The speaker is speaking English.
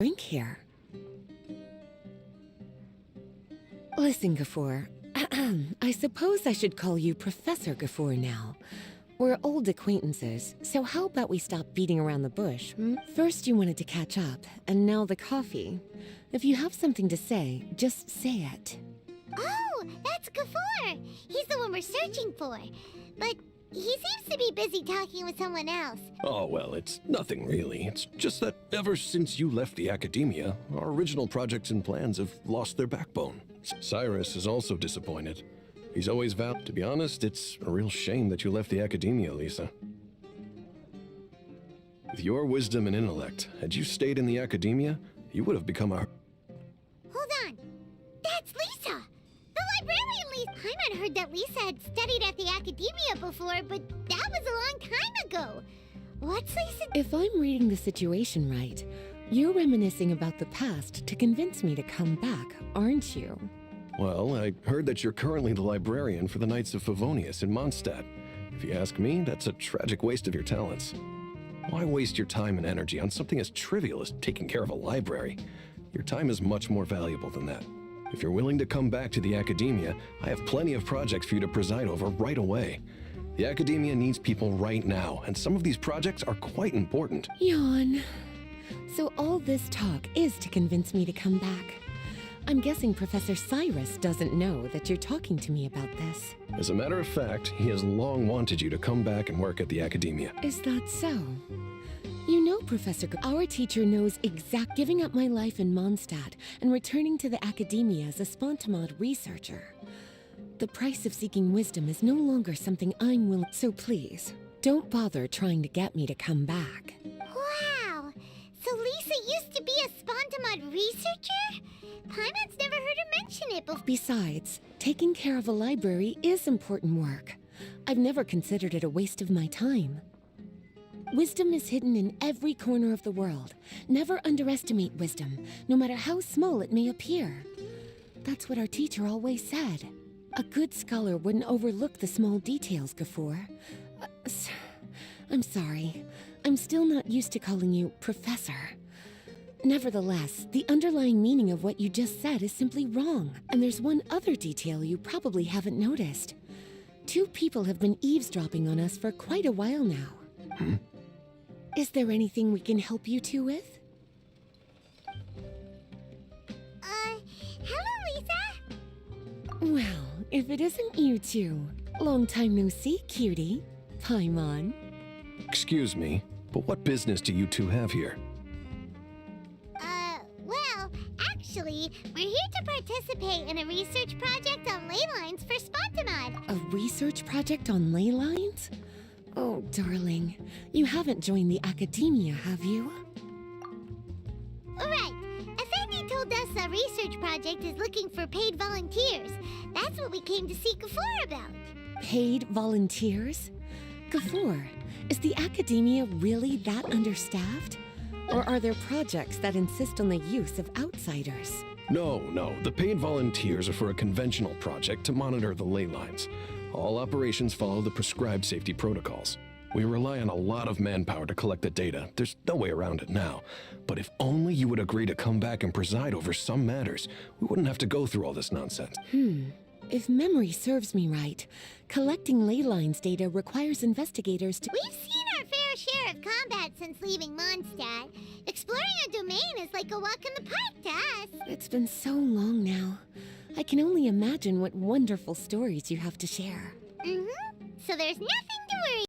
drink here. Listen, Gafur. I suppose I should call you Professor Gafur now. We're old acquaintances, so how about we stop beating around the bush, hmm? First you wanted to catch up, and now the coffee. If you have something to say, just say it. Oh, that's Gafur! He's the one we're searching for. But he seems to be busy talking with someone else. Oh, well, it's nothing really. It's just that ever since you left the academia, our original projects and plans have lost their backbone. Cyrus is also disappointed. He's always vowed. To be honest, it's a real shame that you left the academia, Lisa. With your wisdom and intellect, had you stayed in the academia, you would have become a... Hold on. That's Lisa! The librarian Lisa! Paimon heard that Lisa had studied at the academia before, but that was a long time ago. What's Lisa... If I'm reading the situation right, you're reminiscing about the past to convince me to come back, aren't you? Well, I heard that you're currently the librarian for the Knights of Favonius in Mondstadt. If you ask me, that's a tragic waste of your talents. Why waste your time and energy on something as trivial as taking care of a library? Your time is much more valuable than that. If you're willing to come back to the academia, I have plenty of projects for you to preside over right away. The academia needs people right now, and some of these projects are quite important. Yawn. So all this talk is to convince me to come back. I'm guessing Professor Cyrus doesn't know that you're talking to me about this. As a matter of fact, he has long wanted you to come back and work at the academia. Is that so? You know, Professor, our teacher knows giving up my life in Mondstadt and returning to the academia as a Spontamod researcher. The price of seeking wisdom is no longer something I'm willing. So please, don't bother trying to get me to come back. Wow! So Lisa used to be a Spontamod researcher? Paimon's never heard her mention it before. Besides, taking care of a library is important work. I've never considered it a waste of my time. Wisdom is hidden in every corner of the world. Never underestimate wisdom, no matter how small it may appear. That's what our teacher always said. A good scholar wouldn't overlook the small details, Gafur. I'm sorry. I'm still not used to calling you Professor. Nevertheless, the underlying meaning of what you just said is simply wrong. And there's one other detail you probably haven't noticed. Two people have been eavesdropping on us for quite a while now. Is there anything we can help you two with? Hello, Lisa? Well, if it isn't you two. Long time no see, cutie. Paimon. Excuse me, but what business do you two have here? Well, actually, we're here to participate in a research project on ley lines for Spontamod. A research project on ley lines? Oh, darling, you haven't joined the academia, have you? Right. Effendi told us a research project is looking for paid volunteers. That's what we came to see Gafur about. Paid volunteers? Gafur, is the academia really that understaffed? Or are there projects that insist on the use of outsiders? No, the paid volunteers are for a conventional project to monitor the ley lines. All operations follow the prescribed safety protocols. We rely on a lot of manpower to collect the data. There's no way around it now. But if only you would agree to come back and preside over some matters, we wouldn't have to go through all this nonsense. If memory serves me right, collecting ley lines data requires investigators to— We've seen our fair share of combat since leaving Mondstadt. Exploring a domain is like a walk in the park to us. It's been so long now. I can only imagine what wonderful stories you have to share. So there's nothing to worry